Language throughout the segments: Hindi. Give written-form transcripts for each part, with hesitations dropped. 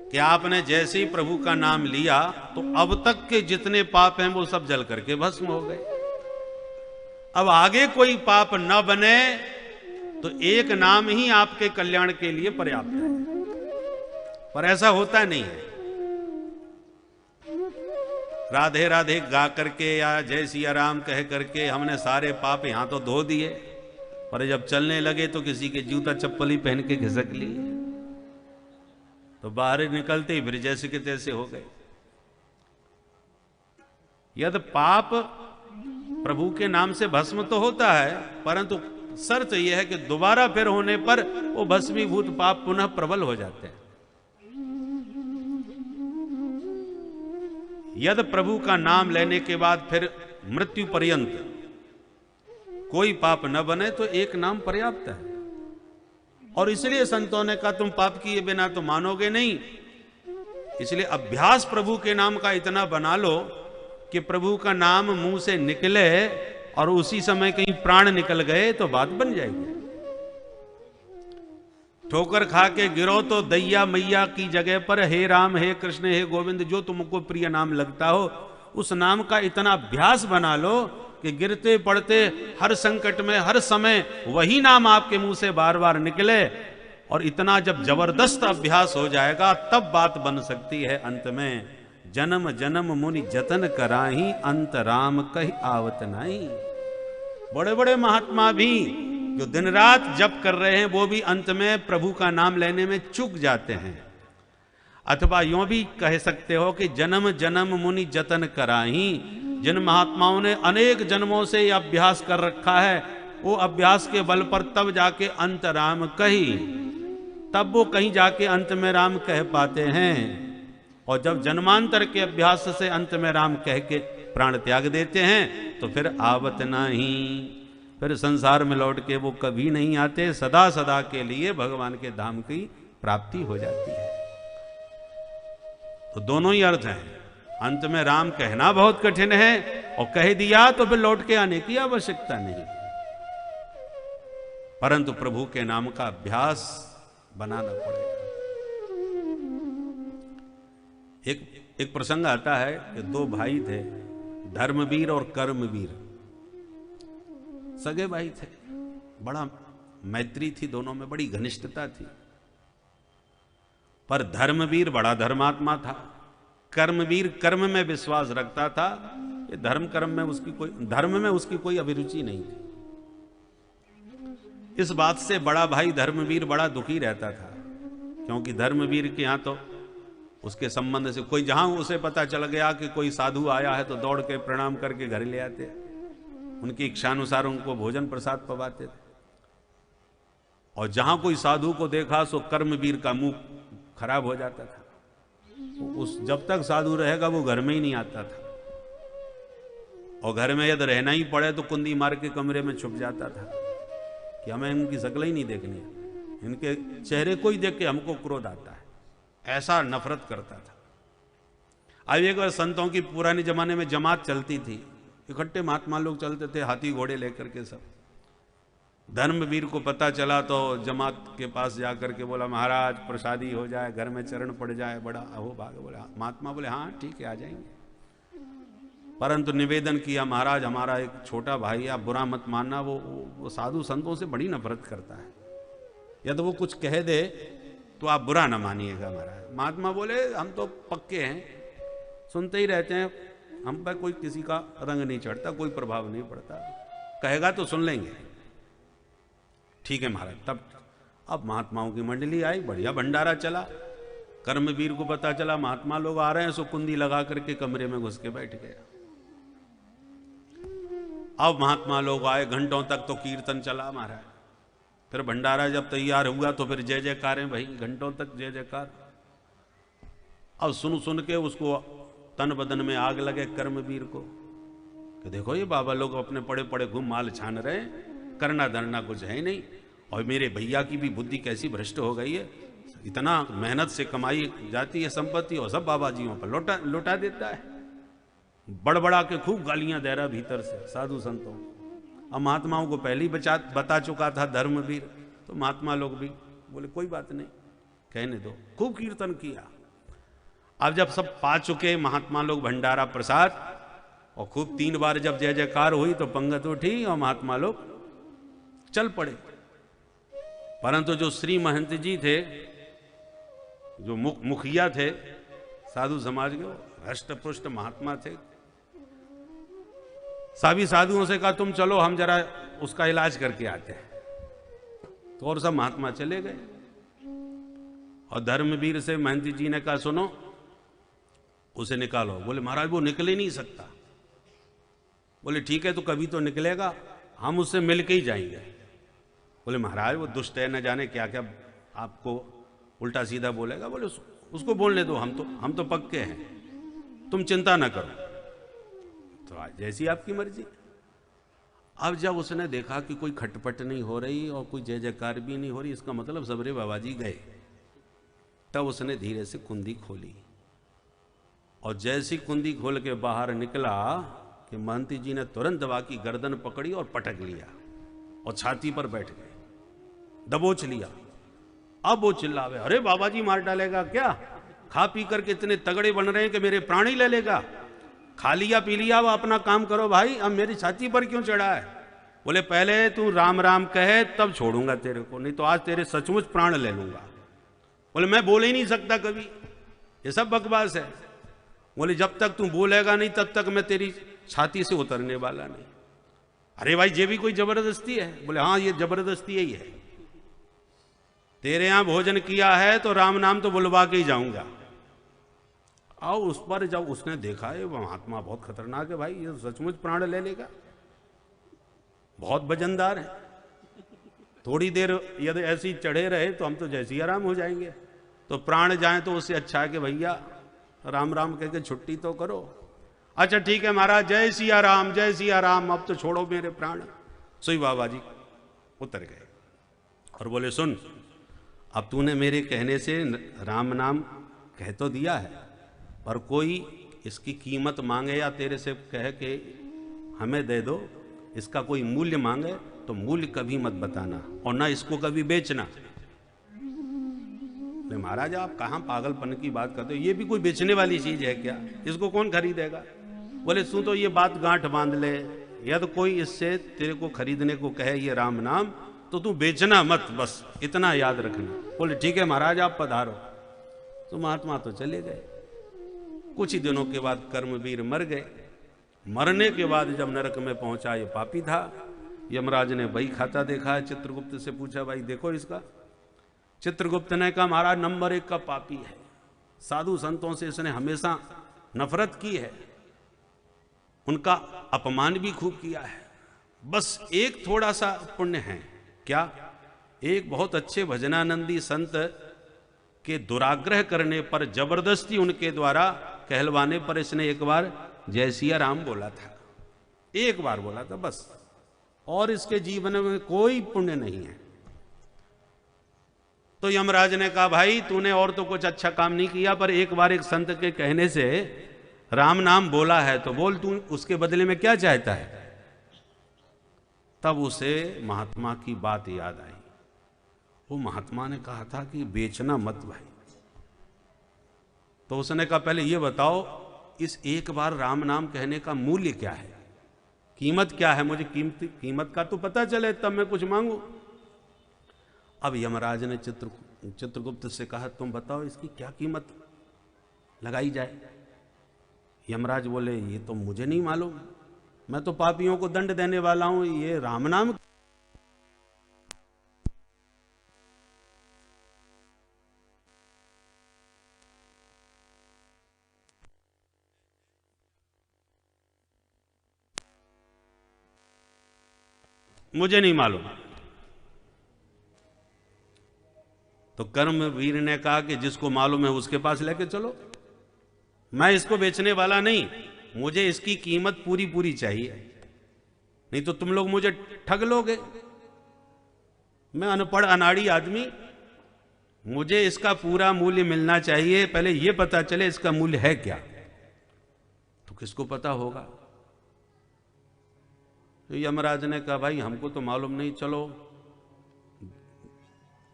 कि आपने जैसे ही प्रभु का नाम लिया तो अब तक के जितने पाप हैं वो सब जल करके भस्म हो गए। अब आगे कोई पाप न बने तो एक नाम ही आपके कल्याण के लिए पर्याप्त है। पर ऐसा होता नहीं है। राधे राधे गा करके या जय सिया राम कह करके हमने सारे पाप यहां तो धो दिए, पर जब चलने लगे तो किसी के जूता चप्पल ही पहन के घिसक लिए, तो बाहर निकलते ही फिर जैसे के तैसे हो गए। यदि पाप प्रभु के नाम से भस्म तो होता है, परंतु शर्त यह है कि दोबारा फिर होने पर वो भस्मीभूत पाप पुनः प्रबल हो जाते हैं। यदि प्रभु का नाम लेने के बाद फिर मृत्यु पर्यंत कोई पाप न बने तो एक नाम पर्याप्त है। और इसलिए संतों ने कहा तुम पाप किए बिना तो मानोगे नहीं, इसलिए अभ्यास प्रभु के नाम का इतना बना लो कि प्रभु का नाम मुंह से निकले और उसी समय कहीं प्राण निकल गए तो बात बन जाएगी। ठोकर खा के गिरो तो दैया मैया की जगह पर हे राम हे कृष्ण हे गोविंद जो तुमको प्रिय नाम लगता हो उस नाम का इतना अभ्यास बना लो कि गिरते पड़ते हर संकट में हर समय वही नाम आपके मुंह से बार बार निकले। और इतना जब जबरदस्त अभ्यास हो जाएगा तब बात बन सकती है अंत में, जन्म जन्म मुनि जतन कराही अंत राम कही आवत नहीं। बड़े बड़े महात्मा भी जो दिन रात जप कर रहे हैं वो भी अंत में प्रभु का नाम लेने में चूक जाते हैं। अथवा यूं भी कह सकते हो कि जन्म जन्म मुनि जतन कराही, जिन महात्माओं ने अनेक जन्मों से यह अभ्यास कर रखा है वो अभ्यास के बल पर तब जाके अंत राम कही, तब वो कहीं जाके अंत में राम कह पाते हैं। और जब जन्मांतर के अभ्यास से अंत में राम कह के प्राण त्याग देते हैं तो फिर आवत नहीं, फिर संसार में लौट के वो कभी नहीं आते, सदा सदा के लिए भगवान के धाम की प्राप्ति हो जाती है। तो दोनों ही अर्थ हैं। अंत में राम कहना बहुत कठिन है और कह दिया तो फिर लौट के आने की आवश्यकता नहीं, परंतु प्रभु के नाम का अभ्यास बनाना पड़ेगा। एक प्रसंग आता है कि दो भाई थे, धर्मवीर और कर्मवीर, सगे भाई थे। बड़ा मैत्री थी दोनों में, बड़ी घनिष्ठता थी। पर धर्मवीर बड़ा धर्मात्मा था, कर्मवीर कर्म में विश्वास रखता था, ये धर्म में उसकी कोई अभिरुचि नहीं थी। इस बात से बड़ा भाई धर्मवीर बड़ा दुखी रहता था, क्योंकि धर्मवीर के यहां तो उसके संबंध से कोई, जहां उसे पता चल गया कि कोई साधु आया है तो दौड़ के प्रणाम करके घर ले आते, उनकी इच्छानुसार उनको भोजन प्रसाद पवाते थे। और जहां कोई साधु को देखा सो कर्मवीर का मुंह खराब हो जाता था। उस जब तक साधु रहेगा वो घर में ही नहीं आता था, और घर में यदि रहना ही पड़े तो कुंदी मार के कमरे में छुप जाता था कि हमें इनकी शक्ल ही नहीं देखनी है, इनके चेहरे को ही देख के हमको क्रोध आता है, ऐसा नफरत करता था। अब एक बार संतों की पुराने जमाने में जमात चलती थी, इकट्ठे महात्मा लोग चलते थे हाथी घोड़े लेकर के सब। धर्मवीर को पता चला तो जमात के पास जाकर के बोला महाराज प्रसादी हो जाए, घर में चरण पड़ जाए, बड़ा अहो भाग। बोला महात्मा बोले हाँ ठीक है आ जाएंगे, परंतु निवेदन किया महाराज हमारा एक छोटा भाई, आप बुरा मत मानना, वो साधु संतों से बड़ी नफरत करता है, यदि वो कुछ कह दे तो आप बुरा ना मानिएगा महाराज। महात्मा बोले हम तो पक्के हैं, सुनते ही रहते हैं, हम पर कोई किसी का रंग नहीं चढ़ता, कोई प्रभाव नहीं पड़ता, कहेगा तो सुन लेंगे। ठीक है महाराज। तब अब महात्माओं की मंडली आई, बढ़िया भंडारा चला। कर्मवीर को पता चला महात्मा लोग आ रहे हैं, सो कुंदी लगा करके कमरे में घुस के बैठ गया। अब महात्मा लोग आए, घंटों तक तो कीर्तन चला महाराज। फिर भंडारा जब तैयार हुआ तो फिर जय जयकार है भाई, घंटों तक जय जयकार। अब सुन के उसको तन बदन में आग लगे कर्मवीर को कि देखो ये बाबा लोग अपने पड़े पड़े घूम माल छान रहे हैं, करना धरना कुछ है नहीं, और मेरे भैया की भी बुद्धि कैसी भ्रष्ट हो गई है, इतना मेहनत से कमाई जाती है संपत्ति और सब बाबा जियों पर लौटा देता है। बड़बड़ा के खूब गालियां दे रहा भीतर से साधु संतों। अब महात्माओं को पहले ही बता चुका था धर्मवीर, तो महात्मा लोग भी बोले कोई बात नहीं कहने दो। खूब कीर्तन किया, अब जब सब पा चुके महात्मा लोग भंडारा प्रसाद, और खूब 3 बार जब जय जयकार हुई तो पंगत उठी और महात्मा लोग चल पड़े। परंतु जो श्री महंत जी थे, जो मुखिया थे साधु समाज के, हष्ट पुष्ट महात्मा थे, सभी साधुओं से कहा तुम चलो हम जरा उसका इलाज करके आते हैं। तो और सब महात्मा चले गए। और धर्मवीर से महंती जी ने कहा सुनो उसे निकालो। बोले महाराज वो निकल ही नहीं सकता। बोले ठीक है तो कभी तो निकलेगा, हम उससे मिल के ही जाएंगे। बोले महाराज वो दुष्ट है, न जाने क्या क्या आपको उल्टा सीधा बोलेगा। बोले उसको बोलने दो, हम तो पक्के हैं, तुम चिंता ना करो। तो आज जैसी आपकी मर्जी। अब जब उसने देखा कि कोई खटपट नहीं हो रही और कोई जय जयकार भी नहीं हो रही, इसका मतलब सबरे बाबा जी गए, तब उसने धीरे से कुंडी खोली। और जैसी कुंडी खोल के बाहर निकला कि महंती जी ने तुरंत दबा की गर्दन पकड़ी और पटक लिया और छाती पर बैठ गए, दबोच लिया। अब वो चिल्लावे अरे बाबा जी मार डालेगा क्या, खा पी करके इतने तगड़े बन रहे हैं कि मेरे प्राण ही ले लेगा, खा लिया पी लिया, वो अपना काम करो भाई, अब मेरी छाती पर क्यों चढ़ा है। बोले पहले तू राम राम कहे तब छोड़ूंगा तेरे को, नहीं तो आज तेरे सचमुच प्राण ले लूंगा। बोले मैं बोल ही नहीं सकता कभी, ये सब बकवास है। बोले जब तक तू बोलेगा नहीं तब तक मैं तेरी छाती से उतरने वाला नहीं। अरे भाई ये भी कोई जबरदस्ती है। बोले हाँ ये जबरदस्ती यही है, तेरे यहां भोजन किया है तो राम नाम तो बुलवा के ही जाऊंगा। और उस पर जब उसने देखा है महात्मा बहुत खतरनाक है भाई, ये सचमुच प्राण ले लेगा, बहुत वजनदार है, थोड़ी देर यदि ऐसी चढ़े रहे तो हम तो जैसे ही आराम हो जाएंगे, तो प्राण जाए तो उससे अच्छा है कि भैया राम राम कह के छुट्टी तो करो। अच्छा ठीक है महाराज, जय सिया राम जय सिया राम, अब तो छोड़ो मेरे प्राण। सोई बाबा जी उतर गए और बोले सुन, अब तूने मेरे कहने से राम नाम कह तो दिया है, पर कोई इसकी कीमत मांगे या तेरे से कहे कि हमें दे दो, इसका कोई मूल्य मांगे तो मूल्य कभी मत बताना और ना इसको कभी बेचना। महाराज आप कहाँ पागलपन की बात करते हो, ये भी कोई बेचने वाली चीज है क्या, इसको कौन खरीदेगा। बोले तू तो ये बात गांठ बांध ले, या तो कोई इससे तेरे को खरीदने को कहे ये राम नाम तो तू बेचना मत, बस इतना याद रखना। बोले ठीक है महाराज आप पधारो। तो महात्मा तो चले गए। कुछ ही दिनों के बाद कर्मवीर मर गए। मरने के बाद जब नरक में पहुंचा, ये पापी था, यमराज ने बही खाता देखा है, चित्रगुप्त से पूछा भाई देखो इसका। चित्रगुप्त ने कहा महाराज नंबर 1 का पापी है, साधु संतों से इसने हमेशा नफरत की है, उनका अपमान भी खूब किया है, बस एक थोड़ा सा पुण्य है। क्या? एक बहुत अच्छे भजनानंदी संत के दुराग्रह करने पर, जबरदस्ती उनके द्वारा कहलवाने पर इसने एक बार जय सिया राम बोला था, एक बार बोला था बस, और इसके जीवन में कोई पुण्य नहीं है। तो यमराज ने कहा भाई तूने और तो कुछ अच्छा काम नहीं किया, पर एक बार एक संत के कहने से राम नाम बोला है तो बोल, तू उसके बदले में क्या चाहता है। तब उसे महात्मा की बात याद आई। वो महात्मा ने कहा था कि बेचना मत भाई। तो उसने कहा पहले ये बताओ इस एक बार राम नाम कहने का मूल्य क्या है, कीमत क्या है, मुझे कीमत का तो पता चले तब मैं कुछ मांगू। अब यमराज ने चित्रगुप्त से कहा तुम बताओ इसकी क्या कीमत लगाई जाए। यमराज बोले ये तो मुझे नहीं मालूम, मैं तो पापियों को दंड देने वाला हूं, ये राम नाम मुझे नहीं मालूम। तो कर्मवीर ने कहा कि जिसको मालूम है उसके पास लेके चलो, मैं इसको बेचने वाला नहीं, मुझे इसकी कीमत पूरी पूरी चाहिए, नहीं तो तुम लोग मुझे ठग लोगे। मैं अनपढ़ अनाड़ी आदमी, मुझे इसका पूरा मूल्य मिलना चाहिए, पहले यह पता चले इसका मूल्य है क्या। तो किसको पता होगा। तो यमराज ने कहा भाई हमको तो मालूम नहीं, चलो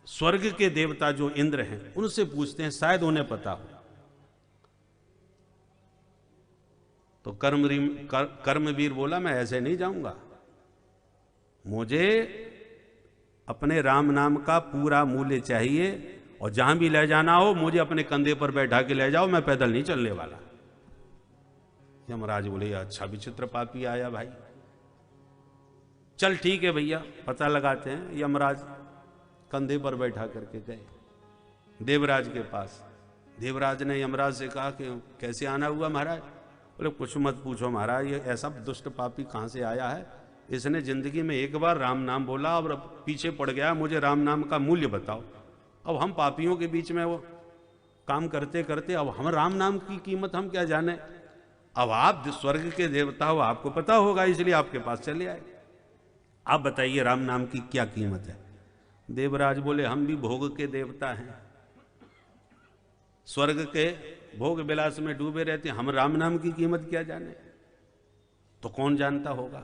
स्वर्ग के देवता जो इंद्र हैं उनसे पूछते हैं, शायद उन्हें पता हो। तो कर्मवीर बोला मैं ऐसे नहीं जाऊंगा, मुझे अपने राम नाम का पूरा मूल्य चाहिए और जहां भी ले जाना हो मुझे अपने कंधे पर बैठा के ले जाओ, मैं पैदल नहीं चलने वाला। यमराज बोले अच्छा विचित्र पापी आया भाई, चल ठीक है भैया पता लगाते हैं। यमराज कंधे पर बैठा करके गए देवराज के पास। देवराज ने यमराज से कहा कि कैसे आना हुआ महाराज? बोले कुछ मत पूछो महाराज, ये ऐसा दुष्ट पापी कहां से आया है, इसने जिंदगी में एक बार राम नाम बोला और पीछे पड़ गया, मुझे राम नाम का मूल्य बताओ। अब हम पापियों के बीच में वो काम करते करते अब हम राम नाम की कीमत हम क्या जाने। अब आप स्वर्ग के देवता हो, आपको पता होगा, इसलिए आपके पास चले आए। आप बताइए राम नाम की क्या कीमत है? देवराज बोले हम भी भोग के देवता हैं, स्वर्ग के भोग विलास में डूबे रहते हैं, हम राम नाम की कीमत क्या जाने। तो कौन जानता होगा?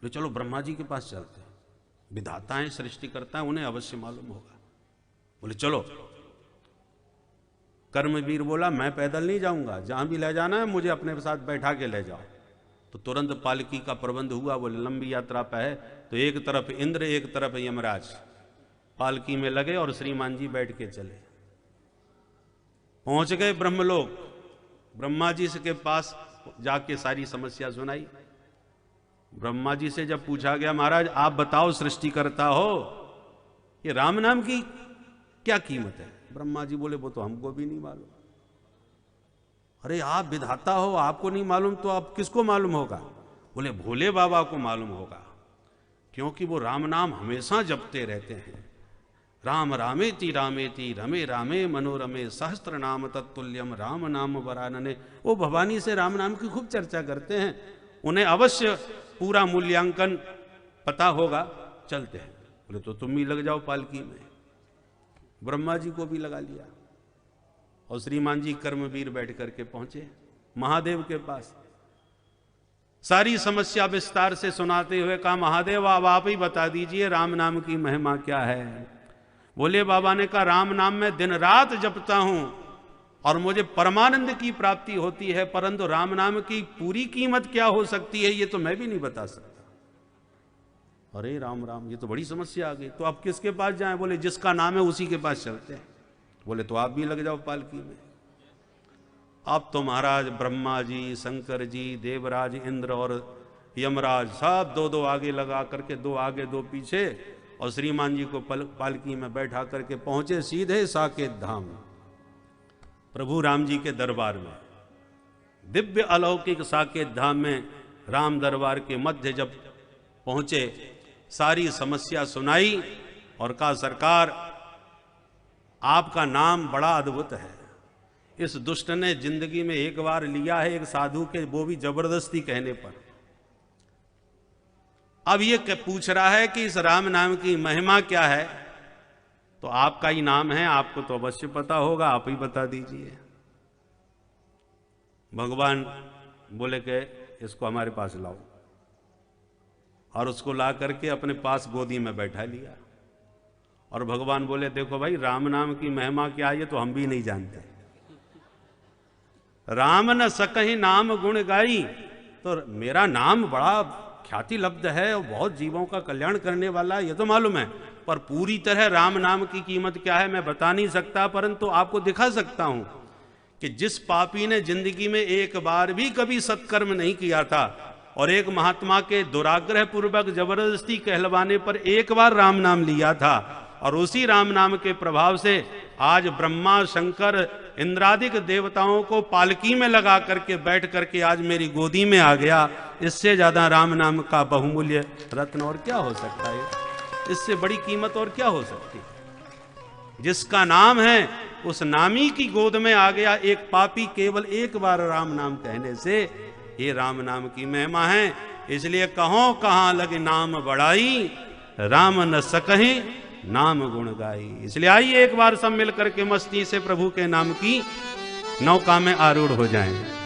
तो चलो ब्रह्मा जी के पास चलते हैं, विधाता हैं, सृष्टिकर्ता हैं, उन्हें अवश्य मालूम होगा। बोले चलो। कर्मवीर बोला मैं पैदल नहीं जाऊंगा, जहां भी ले जाना है मुझे अपने साथ बैठा के ले जाओ। तो तुरंत पालकी का प्रबंध हुआ। बोले लंबी यात्रा पे है तो एक तरफ इंद्र एक तरफ यमराज पालकी में लगे और श्रीमान जी बैठ के चले। पहुंच गए ब्रह्मलोक। ब्रह्मा जी के पास जाके सारी समस्या सुनाई। ब्रह्मा जी से जब पूछा गया महाराज आप बताओ सृष्टिकर्ता हो, ये राम नाम की क्या कीमत है? ब्रह्मा जी बोले वो तो हमको भी नहीं मालूम। अरे आप विधाता हो, आपको नहीं मालूम तो आप किसको मालूम होगा? बोले भोले बाबा को मालूम होगा, क्योंकि वो राम नाम हमेशा जपते रहते हैं। राम रामेति रामेति रमे रामे मनोरमे सहस्त्र नाम तत्तुल्यम राम नाम वरानने। वो भवानी से राम नाम की खूब चर्चा करते हैं, उन्हें अवश्य पूरा मूल्यांकन पता होगा, चलते हैं। बोले तो तुम भी लग जाओ पालकी में। ब्रह्मा जी को भी लगा लिया और श्रीमान जी कर्मवीर बैठ करके पहुंचे महादेव के पास। सारी समस्या विस्तार से सुनाते हुए कहा महादेव अब आप ही बता दीजिए राम नाम की महिमा क्या है। बोले बाबा ने कहा राम नाम में दिन रात जपता हूं और मुझे परमानंद की प्राप्ति होती है, परंतु राम नाम की पूरी कीमत क्या हो सकती है ये तो मैं भी नहीं बता सकता। अरे राम राम, ये तो बड़ी समस्या आ गई। तो आप किसके पास जाएं? बोले जिसका नाम है उसी के पास चलते हैं। बोले तो आप भी लग जाओ पालकी में। अब तो महाराज ब्रह्मा जी, शंकर जी, देवराज, इंद्र और यमराज सब दो दो आगे लगा करके, दो आगे दो पीछे, और श्रीमान जी को पालकी में बैठा करके पहुंचे सीधे साकेत धाम, प्रभु राम जी के दरबार में। दिव्य अलौकिक साकेत धाम में राम दरबार के मध्य जब पहुंचे, सारी समस्या सुनाई और कहा सरकार आपका नाम बड़ा अद्भुत है। इस दुष्ट ने जिंदगी में एक बार लिया है एक साधु के, वो भी जबरदस्ती कहने पर। अब ये पूछ रहा है कि इस राम नाम की महिमा क्या है, तो आपका ही नाम है, आपको तो अवश्य पता होगा, आप ही बता दीजिए। भगवान बोले कि इसको हमारे पास लाओ, और उसको ला करके अपने पास गोदी में बैठा लिया। और भगवान बोले देखो भाई राम नाम की महिमा क्या है ये तो हम भी नहीं जानते। राम न सकहि नाम गुण गाई, तो मेरा नाम बड़ा ख्याति लब्ध है और बहुत जीवों का कल्याण करने वाला है ये तो मालूम है, पर पूरी तरह राम नाम की कीमत क्या है मैं बता नहीं सकता, परंतु आपको दिखा सकता हूं कि जिस पापी ने जिंदगी में एक बार भी कभी सत्कर्म नहीं किया था और एक महात्मा के दुराग्रह पूर्वक जबरदस्ती कहलवाने पर एक बार राम नाम लिया था, और उसी राम नाम के प्रभाव से आज ब्रह्मा, शंकर, इंद्रादिक देवताओं को पालकी में लगा करके बैठ करके आज मेरी गोदी में आ गया। इससे ज्यादा राम नाम का बहुमूल्य रत्न और क्या हो सकता है? इससे बड़ी कीमत और क्या हो सकती है? जिसका नाम है उस नामी की गोद में आ गया एक पापी केवल एक बार राम नाम कहने से। ये राम नाम की महिमा है, इसलिए कहो कहां लगे नाम बढ़ाई, राम न सकहि नाम गुण गाई। इसलिए आइए एक बार सब मिलकर के मस्ती से प्रभु के नाम की नौका में आरूढ़ हो जाएं।